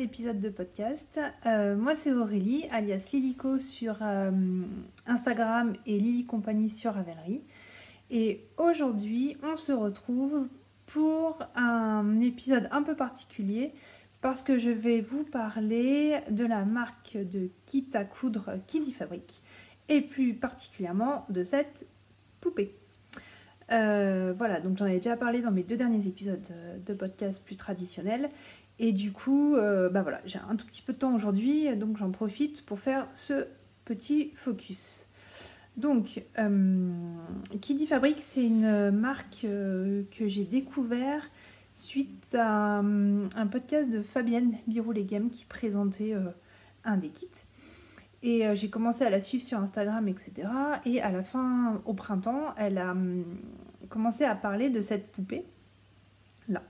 épisode de podcast. Moi c'est Aurélie, alias Lilico sur Instagram et Lily Compagnie sur Ravelry. Et aujourd'hui on se retrouve pour un épisode un peu particulier parce que je vais vous parler de la marque de kit à coudre Kiddy Fabric et plus particulièrement de cette poupée. Voilà, donc j'en avais déjà parlé dans mes 2 derniers épisodes de podcast plus traditionnels. Et du coup, voilà, j'ai un tout petit peu de temps aujourd'hui, donc j'en profite pour faire ce petit focus. Donc, Kiddy Fabric, c'est une marque que j'ai découvert suite à un podcast de Fabienne Birou-Leghem qui présentait un des kits. Et j'ai commencé à la suivre sur Instagram, etc. Et à la fin, au printemps, elle a commencé à parler de cette poupée là.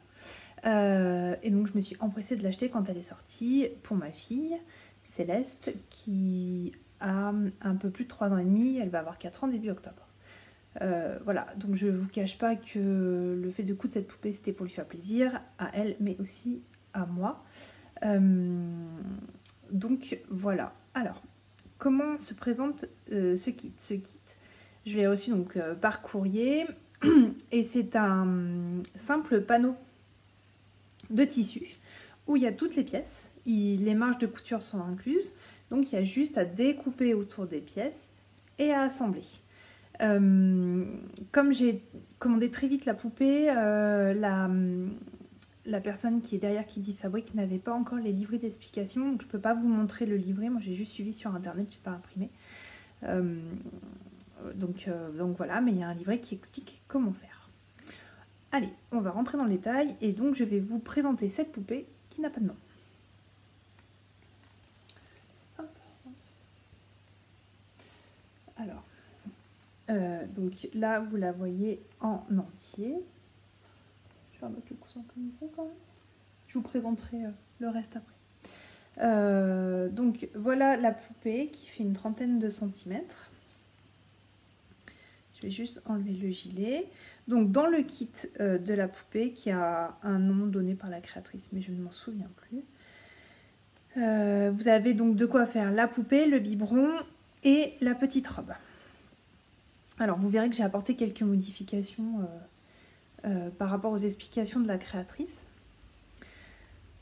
Et donc je me suis empressée de l'acheter quand elle est sortie pour ma fille Céleste qui a un peu plus de 3 ans et demi, elle va avoir 4 ans début octobre. Voilà, donc je vous cache pas que le fait de coudre cette poupée c'était pour lui faire plaisir, à elle mais aussi à moi. Donc voilà, alors comment se présente ce kit? Je l'ai reçu donc par courrier et c'est un simple panneau de tissu où il y a toutes les pièces. Les marges de couture sont incluses, donc il y a juste à découper autour des pièces et à assembler. Comme j'ai commandé très vite la poupée, la personne qui est derrière Kiddy Fabric n'avait pas encore les livrets d'explication, donc je ne peux pas vous montrer le livret. Moi j'ai juste suivi sur internet, je n'ai pas imprimé. Donc voilà, mais il y a un livret qui explique comment faire. Allez, on va rentrer dans le détail et donc je vais vous présenter cette poupée qui n'a pas de nom. Hop. Alors, donc là vous la voyez en entier. Je vais remettre le coussin comme il faut quand même. Je vous présenterai le reste après. Donc voilà la poupée qui fait une 30aine de centimètres. Je vais juste enlever le gilet. Donc dans le kit de la poupée qui a un nom donné par la créatrice, mais je ne m'en souviens plus. Vous avez donc de quoi faire la poupée, le biberon et la petite robe. Alors vous verrez que j'ai apporté quelques modifications par rapport aux explications de la créatrice.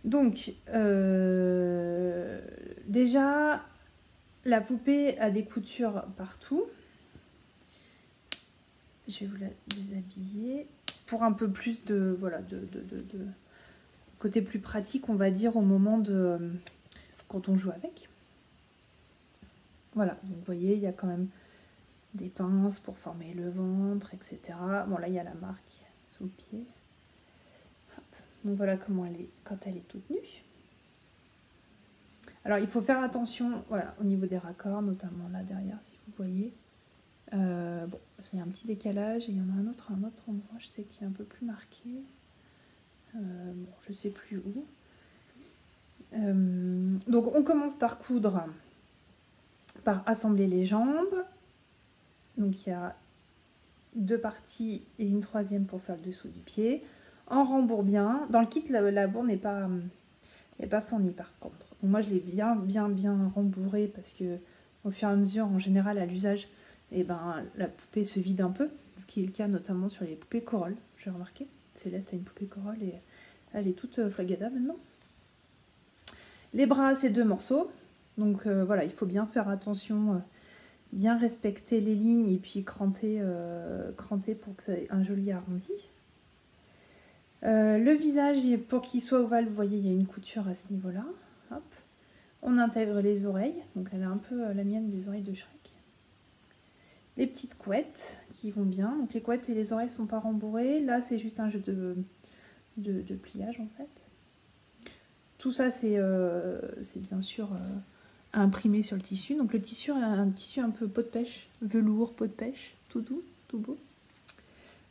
Donc déjà la poupée a des coutures partout. Je vais vous la déshabiller pour un peu plus de côté plus pratique, on va dire, au moment de quand on joue avec. Voilà, donc vous voyez, il y a quand même des pinces pour former le ventre, etc. Bon, là, il y a la marque sous le pied. Hop. Donc voilà comment elle est quand elle est toute nue. Alors, il faut faire attention, voilà, au niveau des raccords, notamment là derrière, si vous voyez. Bon, il y a un petit décalage et il y en a un autre endroit, je sais qu'il est un peu plus marqué. Bon, je sais plus où. Donc on commence par coudre, par assembler les jambes. Donc il y a 2 parties et une 3e pour faire le dessous du pied. On rembourre bien. Dans le kit, la bourre n'est pas fournie par contre. Donc moi je l'ai bien rembourré parce que au fur et à mesure, en général, à l'usage, la poupée se vide un peu, ce qui est le cas notamment sur les poupées Corolle. J'ai remarqué, Céleste a une poupée Corolle et elle est toute flagada maintenant. Les bras, c'est 2 morceaux, donc voilà, il faut bien faire attention, bien respecter les lignes et puis cranter pour que ça ait un joli arrondi. Le visage, pour qu'il soit ovale, vous voyez, il y a une couture à ce niveau-là. Hop. On intègre les oreilles, donc elle a un peu la mienne des oreilles de Shrek. Les petites couettes qui vont bien, donc les couettes et les oreilles ne sont pas rembourrées. Là, c'est juste un jeu de pliage en fait. Tout ça, c'est bien sûr imprimé sur le tissu. Donc le tissu est un tissu un peu peau de pêche, velours, peau de pêche, tout doux, tout beau.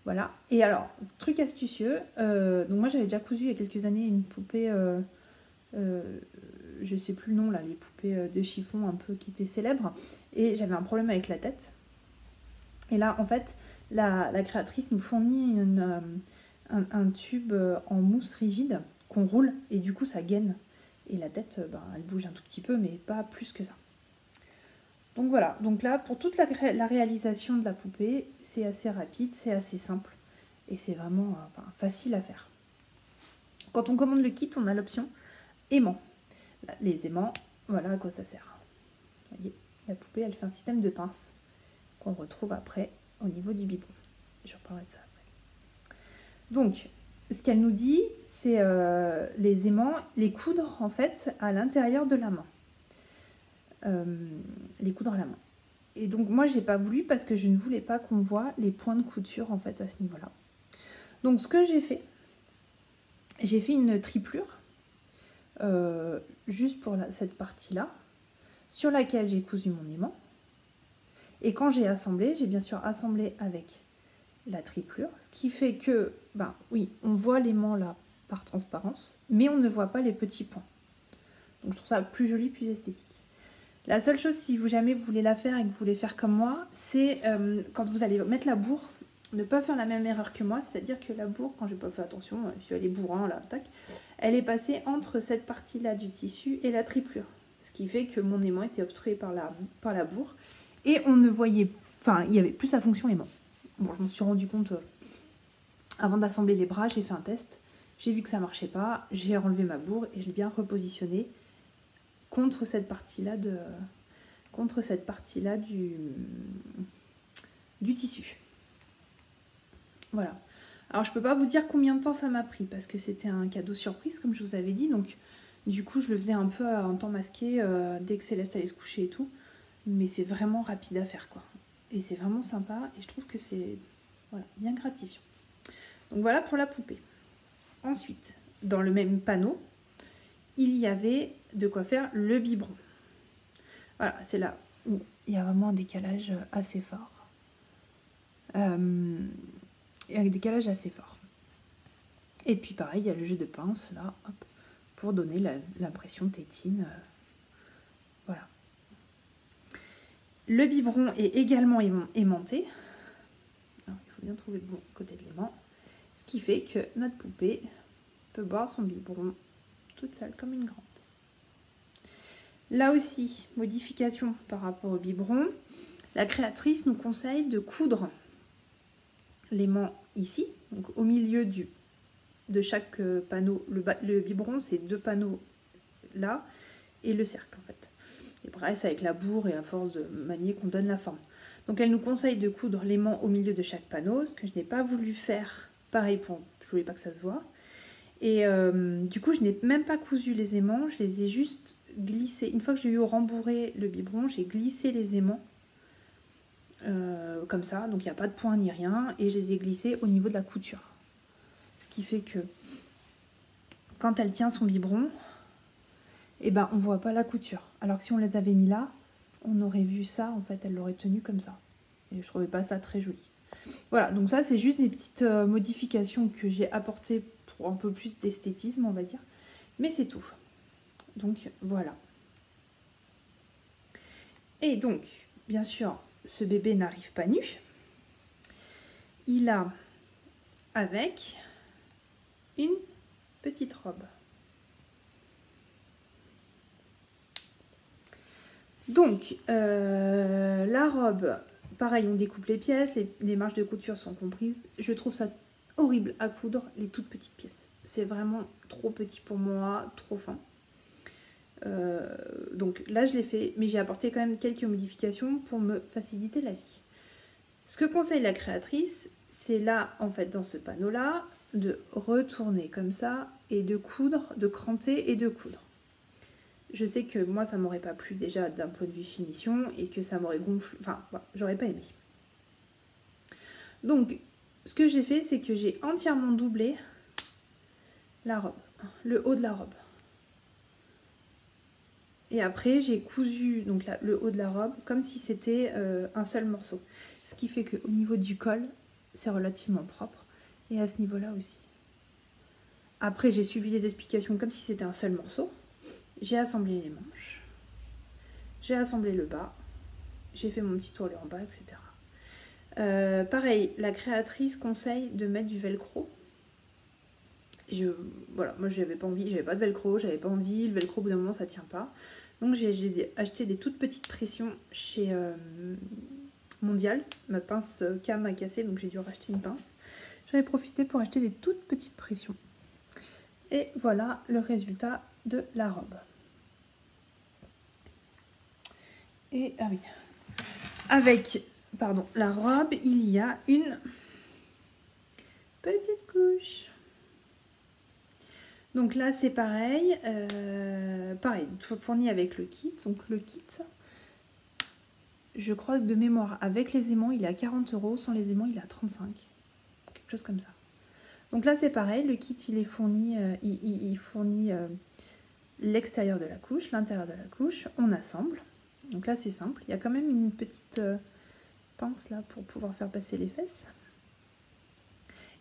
Voilà. Et alors, truc astucieux, donc moi j'avais déjà cousu il y a quelques années une poupée, je sais plus le nom là, les poupées de chiffon un peu qui étaient célèbres, et j'avais un problème avec la tête. Et là, en fait, la créatrice nous fournit un tube en mousse rigide qu'on roule et du coup ça gaine. Et la tête, elle bouge un tout petit peu, mais pas plus que ça. Donc voilà, donc là, pour toute la réalisation de la poupée, c'est assez rapide, c'est assez simple. Et c'est vraiment facile à faire. Quand on commande le kit, on a l'option aimant. Les aimants, voilà à quoi ça sert. Vous voyez, la poupée, elle fait un système de pince qu'on retrouve après au niveau du biberon. Je reparlerai de ça après. Donc, ce qu'elle nous dit, c'est les aimants, les coudre en fait à l'intérieur de la main. Les coudre à la main. Et donc moi j'ai pas voulu parce que je ne voulais pas qu'on voit les points de couture en fait à ce niveau-là. Donc ce que j'ai fait une triplure juste pour cette partie-là, sur laquelle j'ai cousu mon aimant. Et quand j'ai assemblé, j'ai bien sûr assemblé avec la triplure, ce qui fait que, oui, on voit l'aimant là par transparence, mais on ne voit pas les petits points. Donc je trouve ça plus joli, plus esthétique. La seule chose, si jamais vous voulez la faire et que vous voulez faire comme moi, c'est quand vous allez mettre la bourre, ne pas faire la même erreur que moi, c'est-à-dire que la bourre, quand j'ai pas fait attention, je suis allée bourrin là, tac, elle est passée entre cette partie-là du tissu et la triplure. Ce qui fait que mon aimant était obstrué par la bourre et on ne voyait, il n'y avait plus sa fonction aimant. Bon, je m'en suis rendu compte avant d'assembler les bras, j'ai fait un test, j'ai vu que ça marchait pas, j'ai enlevé ma bourre et je l'ai bien repositionnée contre cette partie-là du tissu. Voilà. Alors je peux pas vous dire combien de temps ça m'a pris parce que c'était un cadeau surprise comme je vous avais dit, donc du coup je le faisais un peu en temps masqué dès que Céleste allait se coucher et tout, mais c'est vraiment rapide à faire quoi. Et c'est vraiment sympa et je trouve que c'est bien gratifiant. Donc voilà pour la poupée. Ensuite, dans le même panneau, il y avait de quoi faire le biberon. Voilà, c'est là où il y a vraiment un décalage assez fort. Un décalage assez fort. Et puis pareil, il y a le jeu de pince là, hop, pour donner l'impression tétine. Voilà. Le biberon est également aimanté. Alors, il faut bien trouver le bon côté de l'aimant. Ce qui fait que notre poupée peut boire son biberon toute seule comme une grande. Là aussi, modification par rapport au biberon. La créatrice nous conseille de coudre l'aimant ici, donc au milieu de chaque panneau. Le biberon, c'est 2 panneaux là et le cercle en fait. Et pareil, c'est avec la bourre et à force de manier qu'on donne la forme. Donc elle nous conseille de coudre l'aimant au milieu de chaque panneau, ce que je n'ai pas voulu faire. Pareil, je voulais pas que ça se voit. Et du coup, je n'ai même pas cousu les aimants, je les ai juste glissés. Une fois que j'ai eu rembourré le biberon, j'ai glissé les aimants comme ça, donc il n'y a pas de point ni rien, et je les ai glissés au niveau de la couture. Ce qui fait que quand elle tient son biberon, on ne voit pas la couture. Alors que si on les avait mis là, on aurait vu ça, en fait, elle l'aurait tenu comme ça. Et je trouvais pas ça très joli. Voilà, donc ça c'est juste des petites modifications que j'ai apportées pour un peu plus d'esthétisme, on va dire. Mais c'est tout. Donc voilà. Et donc, bien sûr, ce bébé n'arrive pas nu. Il a avec une petite robe. Donc, la robe, pareil, on découpe les pièces, les marges de couture sont comprises. Je trouve ça horrible à coudre, les toutes petites pièces. C'est vraiment trop petit pour moi, trop fin. Donc là, je l'ai fait, mais j'ai apporté quand même quelques modifications pour me faciliter la vie. Ce que conseille la créatrice, c'est là, en fait, dans ce panneau-là, de retourner comme ça et de coudre, de cranter et de coudre. Je sais que moi, ça m'aurait pas plu déjà d'un point de vue finition et que ça m'aurait gonflé. Enfin, j'aurais pas aimé. Donc, ce que j'ai fait, c'est que j'ai entièrement doublé la robe, le haut de la robe. Et après, j'ai cousu donc le haut de la robe comme si c'était un seul morceau. Ce qui fait qu'au niveau du col, c'est relativement propre. Et à ce niveau-là aussi. Après, j'ai suivi les explications comme si c'était un seul morceau. J'ai assemblé les manches. J'ai assemblé le bas. J'ai fait mon petit tourlé en bas, etc. Pareil, la créatrice conseille de mettre du velcro voilà, moi j'avais pas envie, j'avais pas de velcro, j'avais pas envie, le velcro au bout d'un moment ça tient pas. Donc j'ai acheté des toutes petites pressions chez Mondial. Ma pince cam a cassé, donc j'ai dû racheter une pince. J'en ai profité pour acheter des toutes petites pressions. Et voilà le résultat de la robe. Et ah oui, avec la robe, il y a une petite couche. Donc là c'est pareil, fourni avec le kit. Donc le kit, je crois que de mémoire, avec les aimants il est à 40 €, sans les aimants il est à 35 €, quelque chose comme ça. Donc là c'est pareil, le kit il est fourni, il fournit l'extérieur de la couche, l'intérieur de la couche, on assemble. Donc là c'est simple, il y a quand même une petite pince là pour pouvoir faire passer les fesses.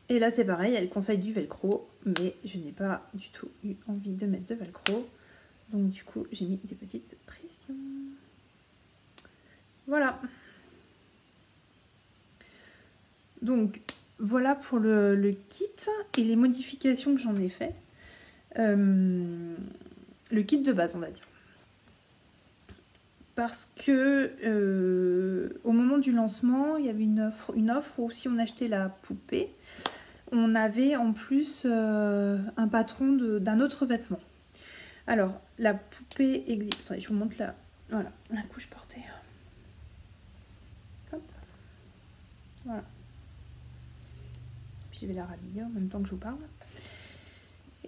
Et là c'est pareil, elle conseille du velcro, mais je n'ai pas du tout eu envie de mettre de velcro. Donc du coup j'ai mis des petites pressions. Voilà. Donc voilà pour le kit et les modifications que j'en ai fait. Le kit de base on va dire. Parce que au moment du lancement, il y avait une offre où si on achetait la poupée, on avait en plus un patron d'un autre vêtement. Alors, la poupée existe. Attendez, je vous montre là. Voilà, la couche portée. Hop. Voilà. Puis je vais la rhabiller en même temps que je vous parle.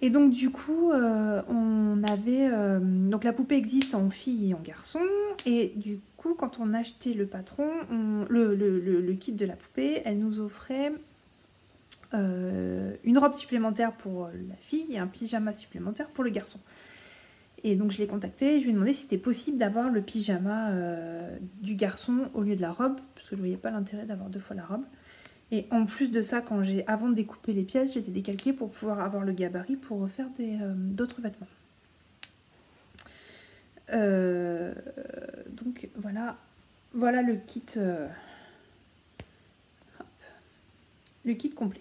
Et donc du coup, on avait... donc la poupée existe en fille et en garçon. Et du coup, quand on achetait le patron, le kit de la poupée, elle nous offrait une robe supplémentaire pour la fille et un pyjama supplémentaire pour le garçon. Et donc je l'ai contacté, je lui ai demandé si c'était possible d'avoir le pyjama du garçon au lieu de la robe, parce que je ne voyais pas l'intérêt d'avoir 2 fois la robe. Et en plus de ça, avant de découper les pièces, je les ai décalquées pour pouvoir avoir le gabarit pour refaire d'autres vêtements. Donc voilà le kit, le kit complet.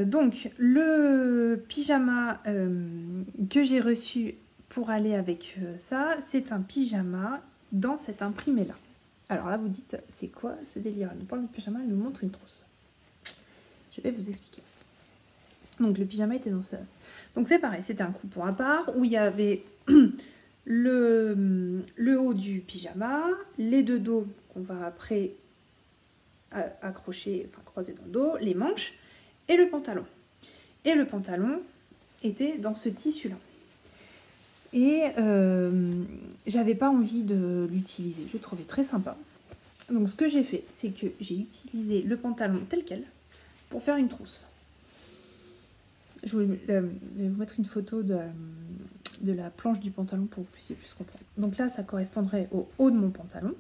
Donc le pyjama que j'ai reçu pour aller avec ça, c'est un pyjama dans cet imprimé là. Alors là vous dites c'est quoi ce délire? Elle nous parle de pyjama, elle nous montre une trousse. Je vais vous expliquer. Donc le pyjama était dans ça. Donc c'est pareil, c'était un coupon à part où il y avait le haut du pyjama, les 2 dos qu'on va après accrocher, enfin croiser dans le dos, les manches et le pantalon. Et le pantalon était dans ce tissu là. Et j'avais pas envie de l'utiliser, je le trouvais très sympa. Donc ce que j'ai fait, c'est que j'ai utilisé le pantalon tel quel pour faire une trousse. Je vais vous mettre une photo de la planche du pantalon pour que vous puissiez plus comprendre. Donc là, ça correspondrait au haut de mon pantalon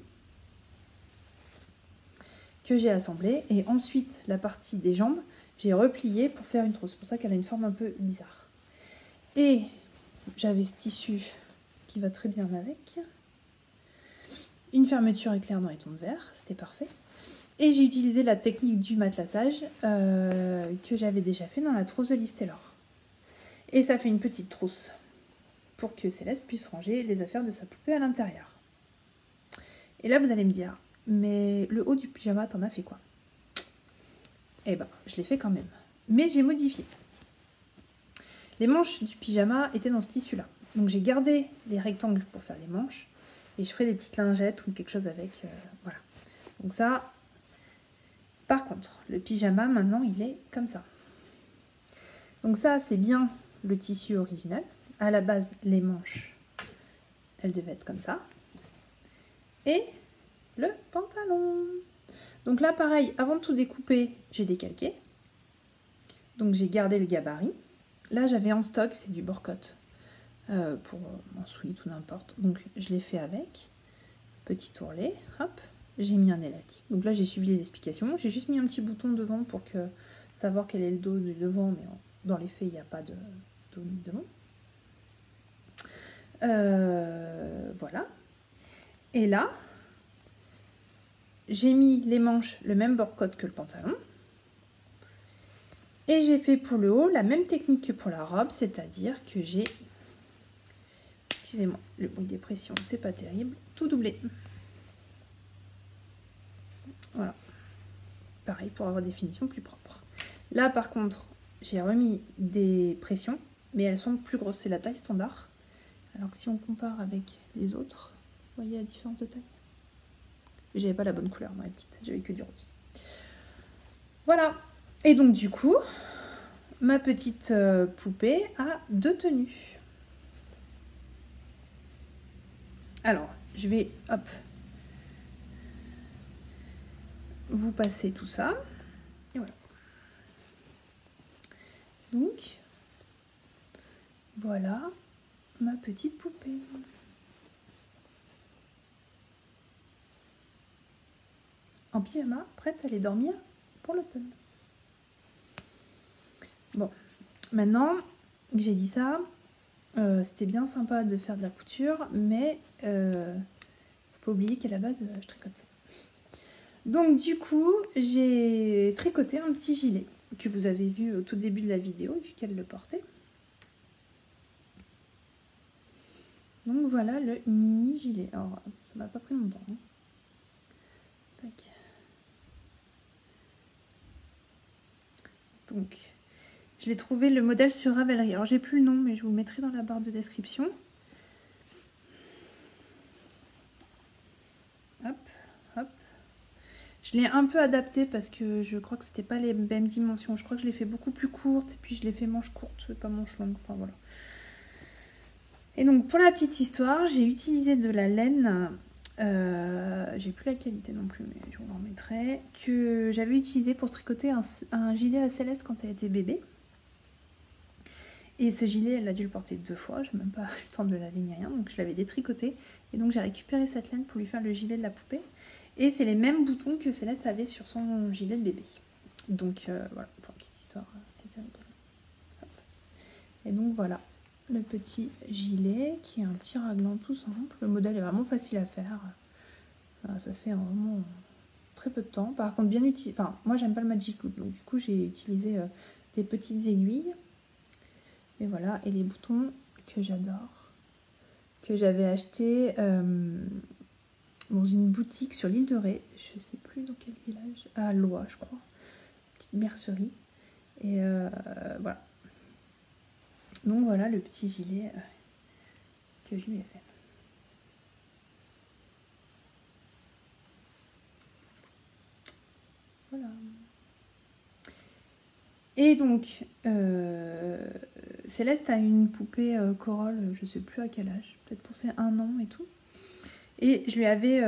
que j'ai assemblé. Et ensuite, la partie des jambes, j'ai replié pour faire une trousse. C'est pour ça qu'elle a une forme un peu bizarre. Et j'avais ce tissu qui va très bien avec. Une fermeture éclair dans les tons de vert, c'était parfait. Et j'ai utilisé la technique du matelassage que j'avais déjà fait dans la trousse de Listelor. Et ça fait une petite trousse pour que Céleste puisse ranger les affaires de sa poupée à l'intérieur. Et là, vous allez me dire, mais le haut du pyjama, t'en as fait quoi? Eh ben, je l'ai fait quand même. Mais j'ai modifié. Les manches du pyjama étaient dans ce tissu-là. Donc j'ai gardé les rectangles pour faire les manches. Et je ferai des petites lingettes ou quelque chose avec. Voilà. Donc ça... Par contre, le pyjama, maintenant, il est comme ça. Donc ça, c'est bien le tissu original. À la base, les manches, elles devaient être comme ça. Et le pantalon. Donc là, pareil, avant de tout découper, j'ai décalqué. Donc j'ai gardé le gabarit. Là, j'avais en stock, c'est du Borcotte pour en sweat ou n'importe. Donc je l'ai fait avec. Petit ourlet, hop. J'ai mis un élastique. Donc là, j'ai suivi les explications. J'ai juste mis un petit bouton devant pour savoir quel est le dos du devant, mais dans les faits, il n'y a pas de dos ni de devant. Voilà. Et là, j'ai mis les manches le même bord-côte que le pantalon. Et j'ai fait pour le haut la même technique que pour la robe, c'est-à-dire que j'ai, excusez-moi, le bruit des pressions, c'est pas terrible, tout doublé. Voilà. Pareil pour avoir des finitions plus propres. Là, par contre, j'ai remis des pressions, mais elles sont plus grosses, c'est la taille standard. Alors que si on compare avec les autres, vous voyez la différence de taille? J'avais pas la bonne couleur, moi, la petite, j'avais que du rose. Voilà. Et donc, du coup, ma petite poupée a 2 tenues. Alors, je vais, hop, vous passer tout ça. Et voilà. Donc, voilà ma petite poupée. En pyjama, prête à aller dormir pour l'automne. Bon, maintenant que j'ai dit ça, c'était bien sympa de faire de la couture, mais faut pas oublier qu'à la base, je tricote. Donc du coup, j'ai tricoté un petit gilet que vous avez vu au tout début de la vidéo, vu qu'elle le portait. Donc voilà le mini gilet. Alors, ça m'a pas pris longtemps. Hein. Tac. Donc, je l'ai trouvé le modèle sur Ravelry. Alors, j'ai plus le nom, mais je vous le mettrai dans la barre de description. Hop, hop. Je l'ai un peu adapté parce que je crois que c'était pas les mêmes dimensions. Je crois que je l'ai fait beaucoup plus courte et puis je l'ai fait manche courte, pas manche longue. Enfin voilà. Et donc pour la petite histoire, j'ai utilisé de la laine, j'ai plus la qualité non plus, mais je vous en remettrai, que j'avais utilisé pour tricoter un gilet à Céleste quand elle était bébé. Et ce gilet, elle a dû le porter 2 fois, j'ai même pas eu le temps de le laver ni rien, donc je l'avais détricoté. Et donc j'ai récupéré cette laine pour lui faire le gilet de la poupée. Et c'est les mêmes boutons que Céleste avait sur son gilet de bébé. Donc voilà, pour la petite histoire, c'était rigolo. Et donc voilà, le petit gilet qui est un petit raglan tout simple. Le modèle est vraiment facile à faire. Voilà, ça se fait en vraiment très peu de temps. Par contre, bien utilisé. Enfin, moi j'aime pas le Magic Loop, donc du coup j'ai utilisé des petites aiguilles. Et voilà, et les boutons que j'adore, que j'avais acheté dans une boutique sur l'île de Ré, je sais plus dans quel village, à Loie je crois, petite mercerie. Et voilà. Donc voilà le petit gilet que je lui ai fait. Voilà. Et donc, Céleste a une poupée Corolle, je sais plus à quel âge, peut-être pour ses 1 an et tout. Et je lui avais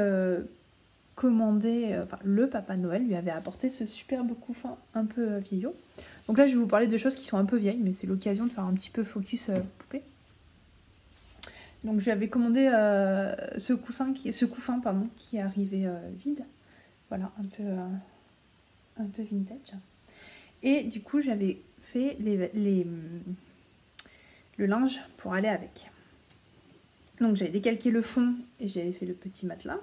commandé, enfin le Papa Noël lui avait apporté ce superbe couffin un peu vieillot. Donc là, je vais vous parler de choses qui sont un peu vieilles, mais c'est l'occasion de faire un petit peu focus poupée. Donc je lui avais commandé ce couffin qui est arrivé vide. Voilà, un peu vintage. Et du coup, j'avais fait le linge pour aller avec. Donc j'avais décalqué le fond et j'avais fait le petit matelas.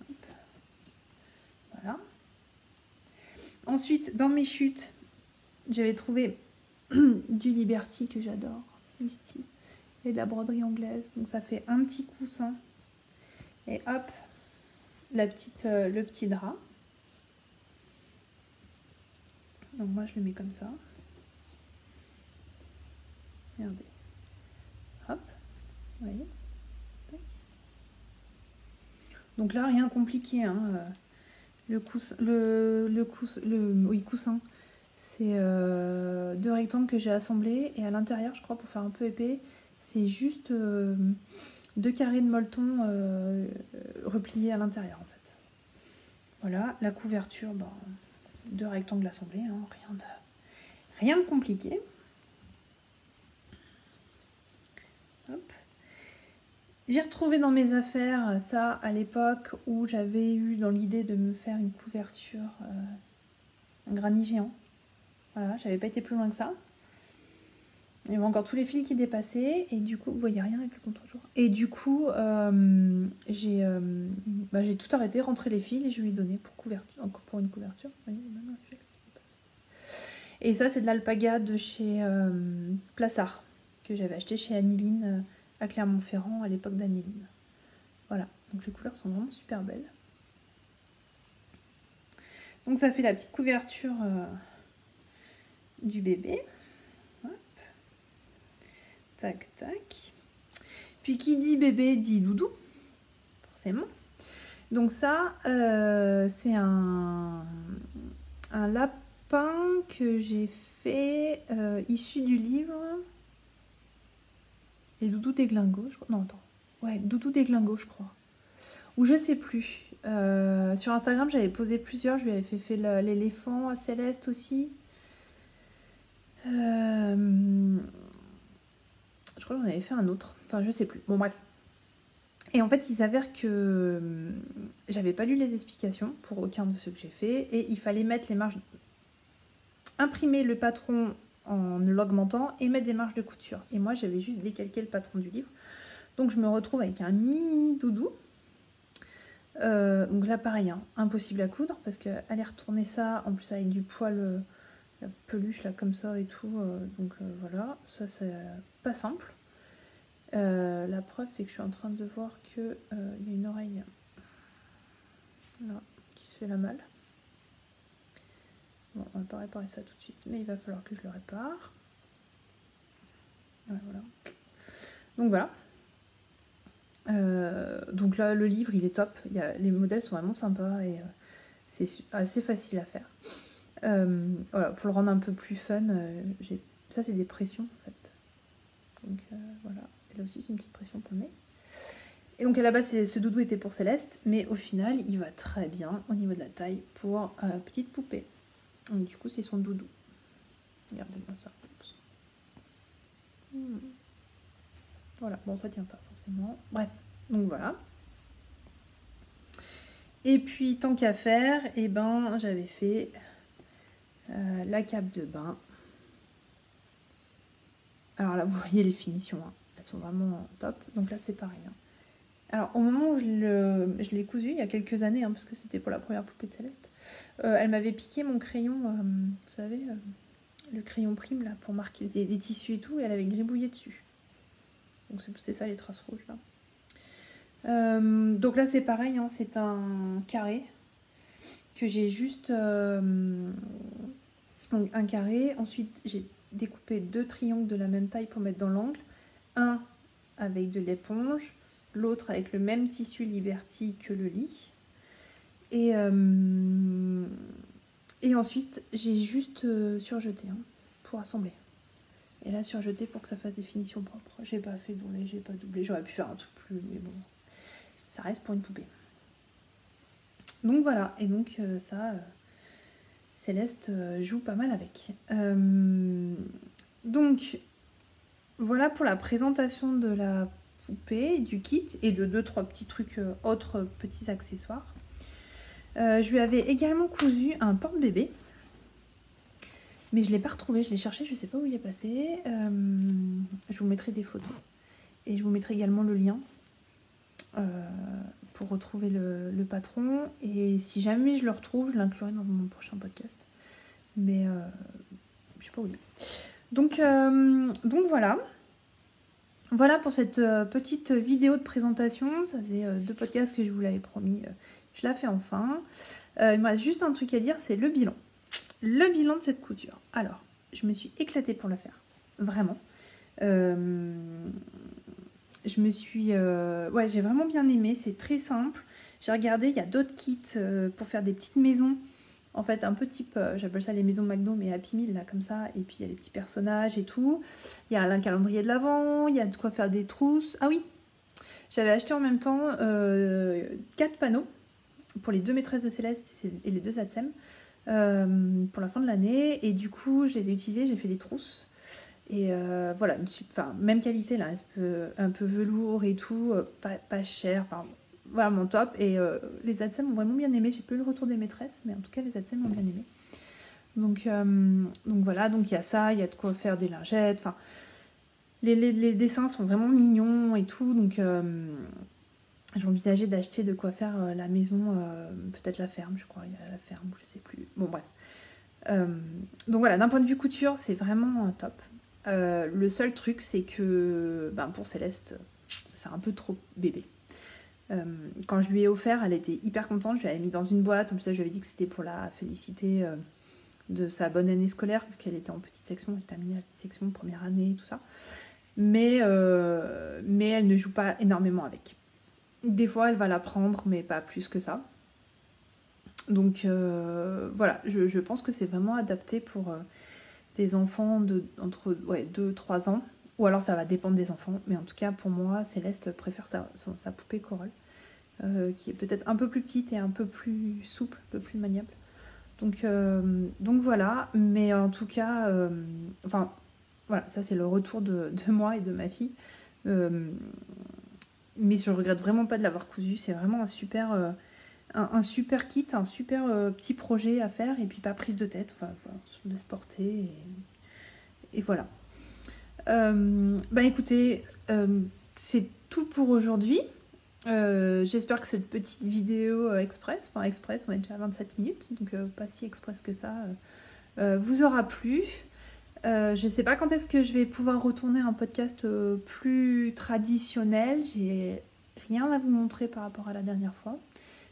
Hop. Voilà. Ensuite, dans mes chutes, j'avais trouvé du Liberty que j'adore, ici, et de la broderie anglaise. Donc ça fait un petit coussin. Et hop, le petit drap. Donc moi je le mets comme ça. Regardez. Hop, vous voyez. Donc là rien de compliqué. Hein. Le coussin, c'est 2 rectangles que j'ai assemblés. Et à l'intérieur, je crois, pour faire un peu épais, c'est juste 2 carrés de molleton repliés à l'intérieur en fait. Voilà, la couverture, 2 rectangles assemblés, hein, rien de compliqué. Hop. J'ai retrouvé dans mes affaires ça à l'époque où j'avais eu dans l'idée de me faire une couverture, un granit géant. Voilà, j'avais pas été plus loin que ça. Il y avait encore tous les fils qui dépassaient. Et du coup, vous voyez rien avec le contre-jour. Et du coup, j'ai tout arrêté, rentré les fils et je lui ai donné pour une couverture. Vous voyez, même un fil qui dépasse. Et ça, c'est de l'alpaga de chez Plassard, que j'avais acheté chez Aniline à Clermont-Ferrand à l'époque d'Aniline. Voilà, donc les couleurs sont vraiment super belles. Donc ça fait la petite couverture du bébé. Hop. Tac, tac. Puis qui dit bébé dit doudou, forcément. Donc ça, c'est un lapin que j'ai fait issu du livre Les Doudous des Glingos, je crois. Non, attends. Ouais, Doudou des Glingos, je crois. Ou je sais plus. Sur Instagram, j'avais posé plusieurs. Je lui avais fait l'éléphant à Céleste aussi. Je crois que j'en avais fait un autre. Enfin, je sais plus. Bon, bref. Et en fait, il s'avère que j'avais pas lu les explications pour aucun de ceux que j'ai fait. Et il fallait mettre les marges... Imprimer le patron en l'augmentant et mettre des marges de couture. Et moi, j'avais juste décalqué le patron du livre. Donc, je me retrouve avec un mini doudou. Donc là, pareil, hein, impossible à coudre parce qu'aller retourner ça, en plus avec du poil, la peluche là comme ça et tout. Donc voilà, ça c'est pas simple. La preuve, c'est que je suis en train de voir qu'il y a une oreille là qui se fait la malle. Bon, on va pas réparer ça tout de suite, mais il va falloir que je le répare. Ouais, voilà. Donc voilà. Donc là, le livre, il est top. Les modèles sont vraiment sympas et c'est assez facile à faire. Voilà, pour le rendre un peu plus fun, ça c'est des pressions en fait. Donc voilà. Et là aussi, c'est une petite pression pour le nez. Et donc à la base, ce doudou était pour Céleste, mais au final, il va très bien au niveau de la taille pour petite poupée. Donc du coup, c'est son doudou. Regardez-moi ça. Voilà, bon, ça tient pas forcément. Bref, donc voilà. Et puis, tant qu'à faire, eh ben, j'avais fait la cape de bain. Alors là, vous voyez les finitions, hein. Elles sont vraiment top. Donc là, c'est pareil. Hein. Alors, au moment où je l'ai cousu, il y a quelques années, hein, parce que c'était pour la première poupée de Céleste, elle m'avait piqué mon crayon, vous savez, le crayon prime, là, pour marquer les tissus et tout, et elle avait gribouillé dessus. Donc c'est ça les traces rouges, là. Donc là, c'est pareil, hein, c'est un carré que j'ai juste... donc un carré, ensuite j'ai découpé 2 triangles de la même taille pour mettre dans l'angle, un avec de l'éponge, l'autre avec le même tissu Liberty que le lit, et ensuite j'ai juste surjeté pour assembler, et là surjeté pour que ça fasse des finitions propres. J'ai pas fait doublé, j'ai pas doublé, j'aurais pu faire un truc plus, mais bon, ça reste pour une poupée. Donc voilà, et donc ça... Céleste joue pas mal avec. Donc, voilà pour la présentation de la poupée, du kit et de 2-3 petits trucs, autres petits accessoires. Je lui avais également cousu un porte-bébé, mais je ne l'ai pas retrouvé, je l'ai cherché, je ne sais pas où il est passé. Je vous mettrai des photos et je vous mettrai également le lien pour retrouver le patron, et si jamais je le retrouve, je l'inclurai dans mon prochain podcast, mais je sais pas où il est. Donc voilà pour cette petite vidéo de présentation. Ça faisait 2 podcasts que je vous l'avais promis, je la fais enfin. Il me reste juste un truc à dire, c'est le bilan de cette couture. Alors, je me suis éclatée pour la faire, vraiment. J'ai vraiment bien aimé, c'est très simple. J'ai regardé, il y a d'autres kits pour faire des petites maisons, en fait un peu type, j'appelle ça les maisons McDo mais Happy Meal là comme ça, et puis il y a les petits personnages et tout. Il y a un calendrier de l'Avent, il y a de quoi faire des trousses. Ah oui, j'avais acheté en même temps 4 panneaux pour les 2 maîtresses de Céleste et les 2 Atsem pour la fin de l'année, et du coup je les ai utilisés, j'ai fait des trousses. Et voilà, même qualité là, un peu velours et tout, pas cher, vraiment top. Et les Adsem ont vraiment bien aimé. J'ai pas eu le retour des maîtresses, mais en tout cas les Adsem ont bien aimé. Donc voilà, donc il y a ça, il y a de quoi faire des lingettes. les dessins sont vraiment mignons et tout, donc j'ai envisagé d'acheter de quoi faire la maison, peut-être la ferme, je crois, il y a la ferme, je sais plus. Bon bref. Donc voilà, d'un point de vue couture, c'est vraiment top. Le seul truc, c'est que pour Céleste, c'est un peu trop bébé. Quand je lui ai offert, elle était hyper contente. Je lui avais mis dans une boîte. En plus, je lui avais dit que c'était pour la féliciter de sa bonne année scolaire, vu qu'elle était en petite section. Elle terminait la petite section, première année, tout ça. Mais elle ne joue pas énormément avec. Des fois, elle va la prendre, mais pas plus que ça. Donc voilà, je pense que c'est vraiment adapté pour des enfants entre 2-3 ans. Ou alors ça va dépendre des enfants. Mais en tout cas, pour moi, Céleste préfère sa poupée Coralle. Qui est peut-être un peu plus petite et un peu plus souple, un peu plus maniable. Donc voilà, mais en tout cas, voilà, ça c'est le retour de moi et de ma fille. Mais je regrette vraiment pas de l'avoir cousu, c'est vraiment un super kit, un super petit projet à faire, et puis pas prise de tête, enfin, on se laisse porter, et voilà. Écoutez, c'est tout pour aujourd'hui. J'espère que cette petite vidéo express, on est déjà à 27 minutes, donc pas si express que ça, vous aura plu. Je sais pas quand est-ce que je vais pouvoir retourner un podcast plus traditionnel. J'ai rien à vous montrer par rapport à la dernière fois.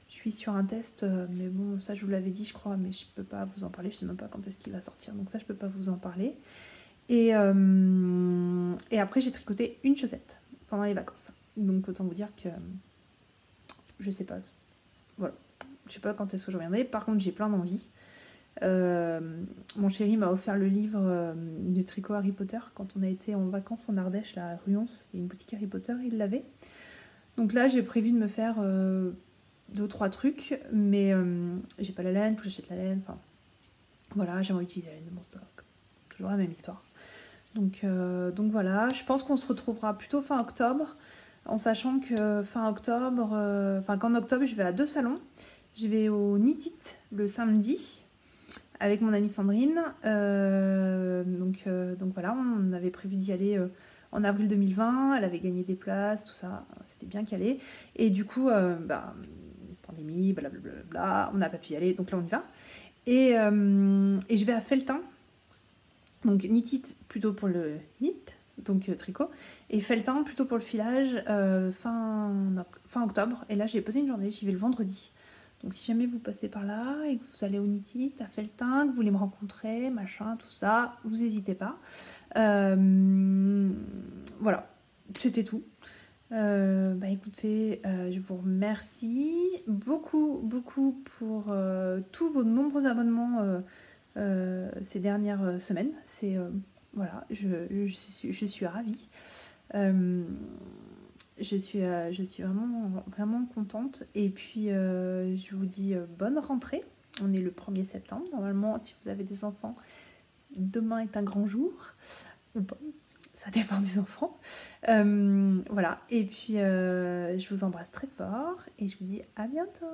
Je suis sur un test, mais bon, ça je vous l'avais dit, je crois, mais je peux pas vous en parler. Je sais même pas quand est-ce qu'il va sortir, donc ça je peux pas vous en parler. Et après, j'ai tricoté une chaussette pendant les vacances. Donc autant vous dire que je sais pas. Voilà. Je sais pas quand est-ce que je reviendrai. Par contre, j'ai plein d'envie. Mon chéri m'a offert le livre de tricot Harry Potter quand on a été en vacances en Ardèche, là, à Ruons. Il y a une boutique Harry Potter, il l'avait. Donc là, j'ai prévu de me faire 2-3 trucs, mais j'ai pas la laine, faut que j'achète la laine. Enfin, voilà, j'ai envie d'utiliser la laine de mon stock. Toujours la même histoire. Donc voilà, je pense qu'on se retrouvera plutôt fin octobre, en sachant que fin octobre, qu'en octobre, je vais à 2 salons. Je vais au Knit It le samedi avec mon amie Sandrine. Donc voilà, on avait prévu d'y aller en avril 2020. Elle avait gagné des places, tout ça, c'était bien calé. Et du coup, pandémie, blablabla, on n'a pas pu y aller, donc là on y va. Et je vais à Felletin. Donc Knit It plutôt pour le knit, donc tricot, et Felletin plutôt pour le filage fin octobre. Et là j'ai posé une journée, j'y vais le vendredi. Donc si jamais vous passez par là et que vous allez au Knit It à Felletin, que vous voulez me rencontrer, machin, tout ça, vous n'hésitez pas. Voilà, c'était tout. Écoutez, je vous remercie beaucoup pour tous vos nombreux abonnements ces dernières semaines. C'est voilà, je suis ravie. Je suis vraiment contente. Et puis je vous dis bonne rentrée. On est le 1er septembre. Normalement, si vous avez des enfants, demain est un grand jour. Ou pas. Ça dépend des enfants. Voilà. Et puis je vous embrasse très fort et je vous dis à bientôt.